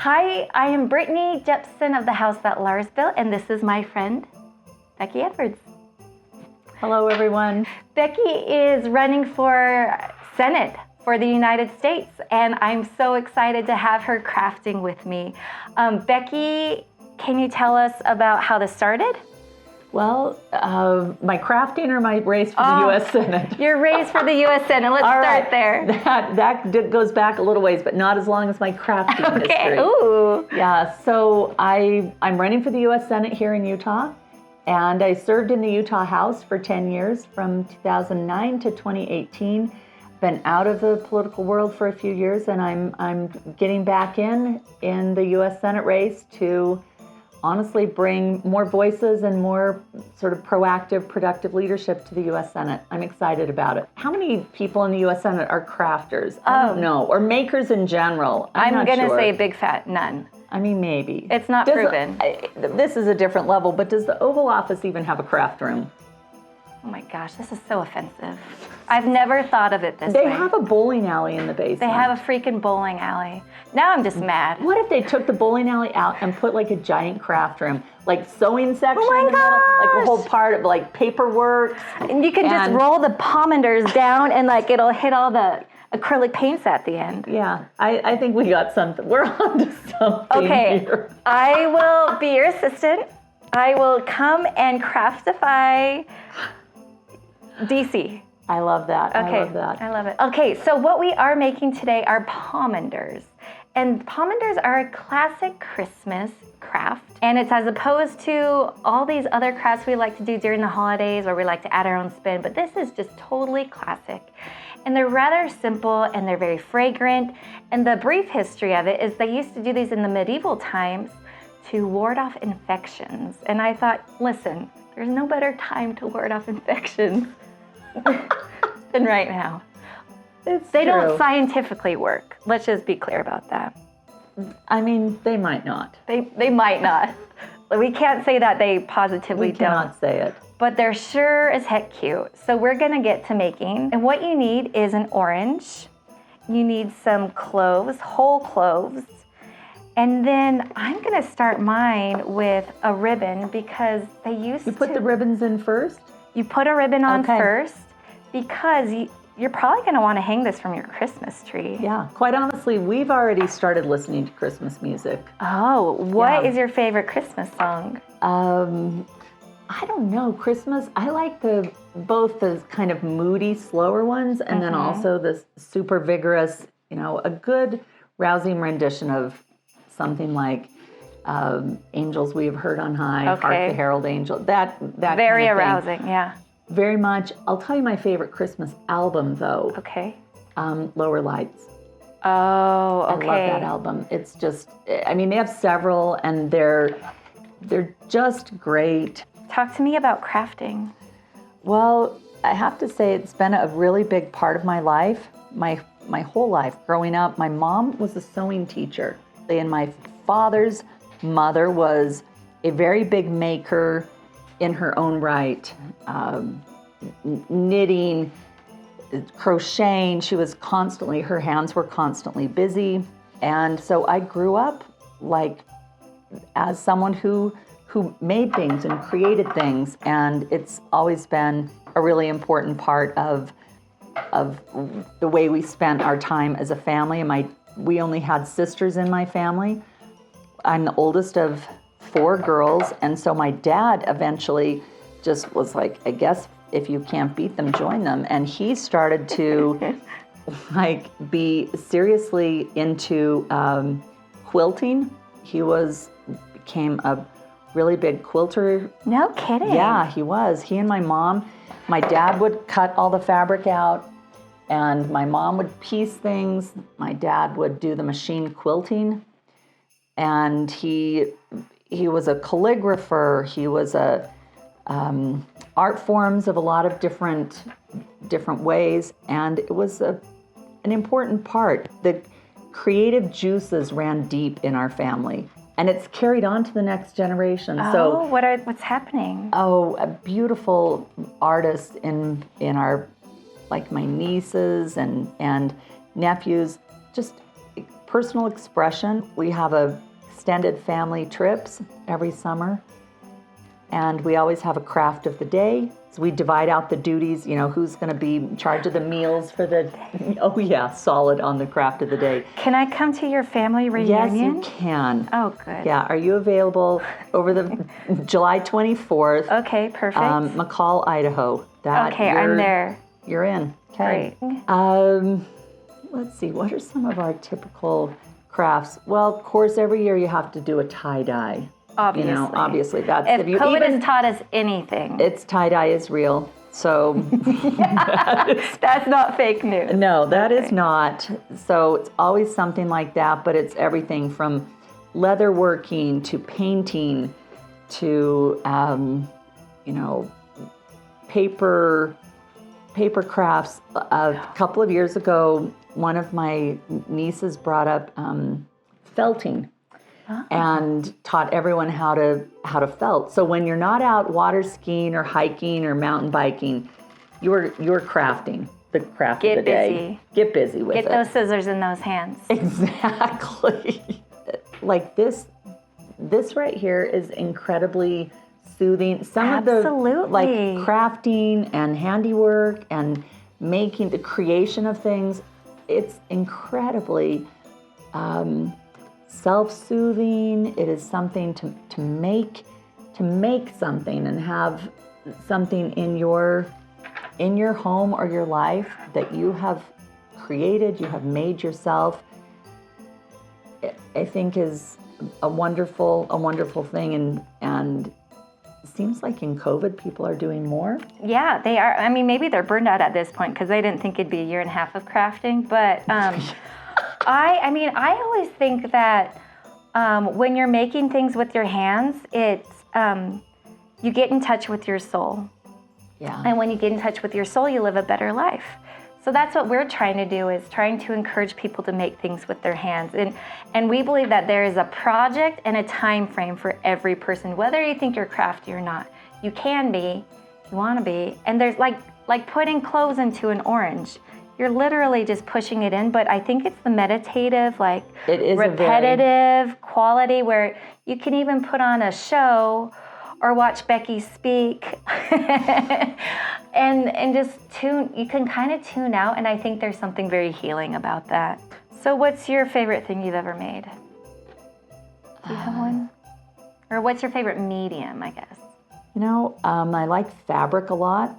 Hi, I am Brittany Jepson of the House That Lars Built, and this is my friend, Becky Edwards. Hello, everyone. Becky is running for Senate for the United States, and I'm so excited to have her crafting with me. Becky, can you tell us about how this started? Well, my crafting or my race for the U.S. Senate? Your race for the U.S. Senate. Let's start there. That goes back a little ways, but not as long as my crafting history. Ooh. Yeah, so I'm running for the U.S. Senate here in Utah, and I served in the Utah House for 10 years, from 2009 to 2018. Been out of the political world for a few years, and I'm getting back in the U.S. Senate race to honestly bring more voices and more sort of proactive, productive leadership to the U.S. Senate. I'm excited about it. How many people in the U.S. Senate are crafters? I don't know. Or makers in general. I'm going to sure. say big fat none. I mean, maybe. It's not proven. This is a different level, but does the Oval Office even have a craft room? Oh my gosh, this is so offensive. I've never thought of it this way. They have a bowling alley in the basement. They have a freaking bowling alley. Now I'm just mad. What if they took the bowling alley out and put like a giant craft room, like sewing section Oh my in the middle, like a gosh! whole part of like paperwork. And you can just roll the pomanders down and like it'll hit all the acrylic paints at the end. Yeah, I think we got something. We're on to something here. I will be your assistant. I will come and craftify DC. I love that. Okay. I love that. I love it. Okay, so what we are making today are pomanders. And pomanders are a classic Christmas craft. And it's as opposed to all these other crafts we like to do during the holidays where we like to add our own spin, but this is just totally classic. And they're rather simple and they're very fragrant. And the brief history of it is they used to do these in the medieval times to ward off infections. And I thought, listen, there's no better time to ward off infections than right now. They don't scientifically work. Let's just be clear about that. I mean, they might not. They might not. We can't say that they positively don't. We cannot say it. But they're sure as heck cute. So we're gonna get to making. And what you need is an orange. You need some cloves, whole cloves. And then I'm gonna start mine with a ribbon because they used to. You put the ribbons in first? You put a ribbon on first because you're probably going to want to hang this from your Christmas tree. Yeah, quite honestly, we've already started listening to Christmas music. Oh, what is your favorite Christmas song? I don't know, Christmas. I like both the kind of moody, slower ones, and then also the super vigorous, a good rousing rendition of something like Angels We Have Heard on High, Hark the Herald Angel, that very kind of arousing, thing. yeah. Very much. I'll tell you my favorite Christmas album, though. Okay. Lower Lights. Oh, okay. I love that album. It's just, I mean, they have several, and they're just great. Talk to me about crafting. Well, I have to say it's been a really big part of my life, my whole life. Growing up, my mom was a sewing teacher, and my father's mother was a very big maker in her own right, knitting, crocheting. She was her hands were constantly busy. And so I grew up as someone who made things and created things. And it's always been a really important part of the way we spent our time as a family. We only had sisters in my family. I'm the oldest of 4 girls, and so my dad eventually just was like, I guess if you can't beat them, join them. And he started to be seriously into quilting. He became a really big quilter. No kidding. Yeah, he was. He and my mom. My dad would cut all the fabric out, and my mom would piece things. My dad would do the machine quilting, and he was a calligrapher. He was art forms of a lot of different ways, and it was an important part. The creative juices ran deep in our family, and it's carried on to the next generation. Oh, what's happening? Oh, a beautiful artist in our, like my nieces and nephews, just personal expression. We have extended family trips every summer, and we always have a craft of the day. So we divide out the duties, who's going to be in charge of the meals for the oh yeah, solid on the craft of the day. Can I come to your family reunion? Yes, you can. Oh, good. Yeah, are you available over the July 24th? Okay, perfect. McCall, Idaho. Okay, I'm there. You're in. Okay. Great. Let's see, what are some of our typical crafts? Well, of course, every year you have to do a tie-dye. Obviously. Obviously. That's if COVID has taught us anything. It's tie-dye is real. So that's not fake news. No, that is not. So it's always something like that, but it's everything from leatherworking to painting to paper crafts. A couple of years ago, one of my nieces brought up felting. And taught everyone how to felt. So when you're not out water skiing or hiking or mountain biking, you're crafting the craft of the day. Get busy with it. Get those scissors in those hands. Exactly. Like this right here is incredibly soothing. Some of the like crafting and handiwork and making the creation of things, it's incredibly self-soothing. It is something to make something and have something in your home or your life that you have created, you have made yourself. I think is a wonderful thing, and it seems like in COVID people are doing more. Yeah, they are. I mean, maybe they're burned out at this point because they didn't think it'd be a year and a half of crafting, but I always think that when you're making things with your hands, it's you get in touch with your soul. Yeah. And when you get in touch with your soul, you live a better life. So that's what we're trying to do, is trying to encourage people to make things with their hands. And we believe that there is a project and a time frame for every person, whether you think you're crafty or not. You can be, you want to be. And there's like putting cloves into an orange. You're literally just pushing it in, but I think it's the meditative, like it is repetitive quality where you can even put on a show or watch Becky speak and just you can kind of tune out, and I think there's something very healing about that. So what's your favorite thing you've ever made? Do you have one? Or what's your favorite medium, I guess? I like fabric a lot,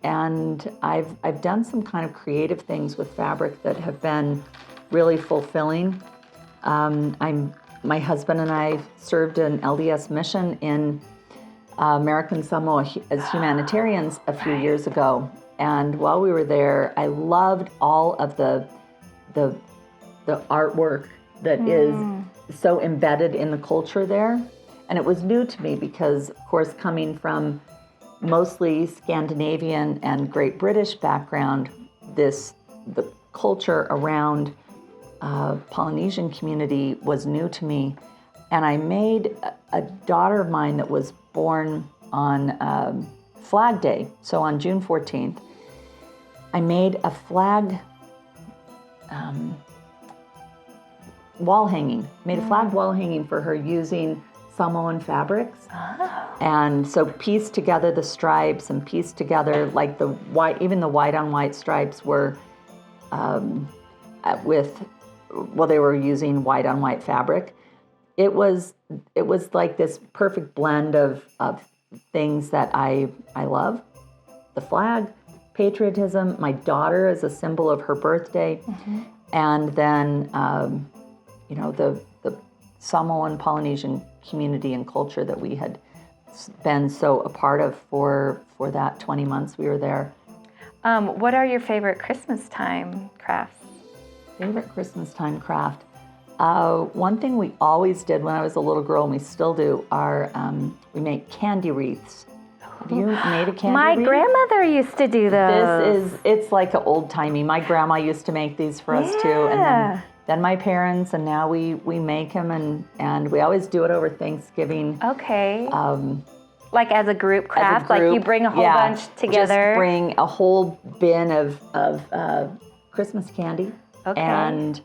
and I've done some kind of creative things with fabric that have been really fulfilling. My husband and I served an LDS mission in American Samoa as humanitarians a few years ago, and while we were there, I loved all of the artwork that is so embedded in the culture there. And it was new to me because, of course, coming from mostly Scandinavian and Great British background, the culture around Polynesian community was new to me. And I made a daughter of mine that was born on Flag Day, so on June 14th. I made a flag wall hanging. Made a flag wall hanging for her using Samoan fabrics. And so pieced together the stripes and pieced together like the white, even the white on white stripes were they were using white on white fabric. It was like this perfect blend of things that I love. The flag, patriotism, my daughter as a symbol of her birthday, and then the Samoan Polynesian community and culture that we had been so a part of for that 20 months we were there. What are your favorite Christmas time crafts? Favorite Christmas time craft? One thing we always did when I was a little girl, and we still do, are we make candy wreaths. Have you made a candy My wreath? grandmother used to do those. It's like an old-timey. My grandma used to make these for us too, and then my parents, and now we make them, and we always do it over Thanksgiving. Okay. Like as a group craft, like you bring a whole bunch together. Just bring a whole bin of Christmas candy. Okay. And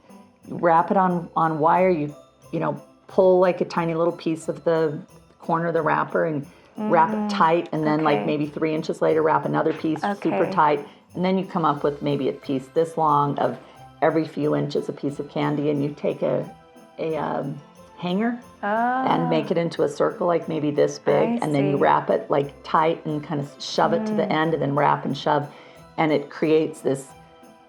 wrap it on wire. You know, pull like a tiny little piece of the corner of the wrapper and wrap it tight, and then like maybe 3 inches later, wrap another piece super tight, and then you come up with maybe a piece this long of every few inches a piece of candy, and you take a hanger and make it into a circle like maybe this big, and then you wrap it like tight and kind of shove it to the end, and then wrap and shove, and it creates this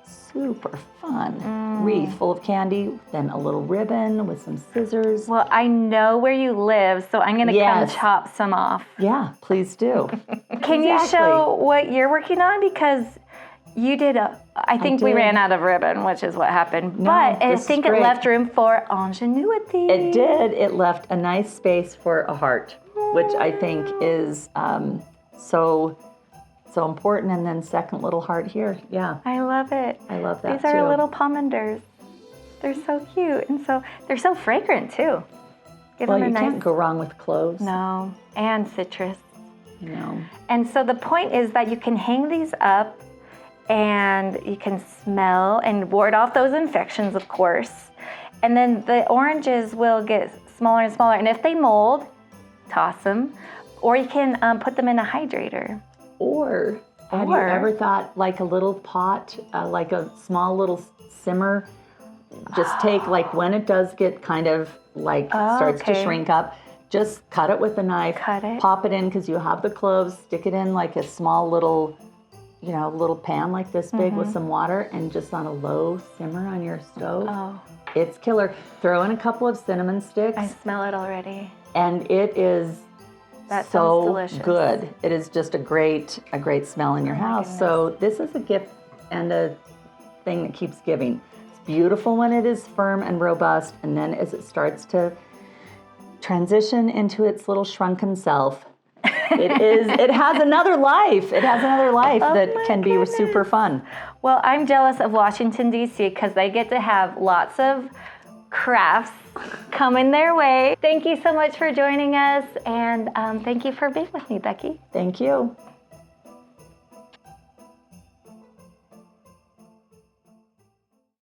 super fun wreath full of candy, then a little ribbon with some scissors. Well, I know where you live, so I'm going to come chop some off. Yeah, please do. Can you show what you're working on? Because you did I think we ran out of ribbon, which is what happened. No, but I think it left room for ingenuity. It did. It left a nice space for a heart, which I think is so important. And then second little heart here. Yeah. I love it. I love that These are little pomanders. They're so cute, and they're so fragrant too. Give them a nice... can't go wrong with cloves. No, and citrus. No. And so the point is that you can hang these up, and you can smell and ward off those infections, of course. And then the oranges will get smaller and smaller. And if they mold, toss them, or you can put them in a hydrator. Or have you ever thought like a little pot, like a small little simmer? Just take like when it does get kind of like starts to shrink up, just cut it with a knife, pop it in because you have the cloves, stick it in like a small little, little pan like this big with some water, and just on a low simmer on your stove. It's killer. Throw in a couple of cinnamon sticks. I smell it already. And it is so delicious. Good. It is just a great smell in your house. So this is a gift and a thing that keeps giving. It's beautiful when it is firm and robust, and then as it starts to transition into its little shrunken self, it has another life. It has another life that can be super fun. Well, I'm jealous of Washington, D.C. because they get to have lots of crafts coming their way. Thank you so much for joining us, and thank you for being with me, Becky. Thank you.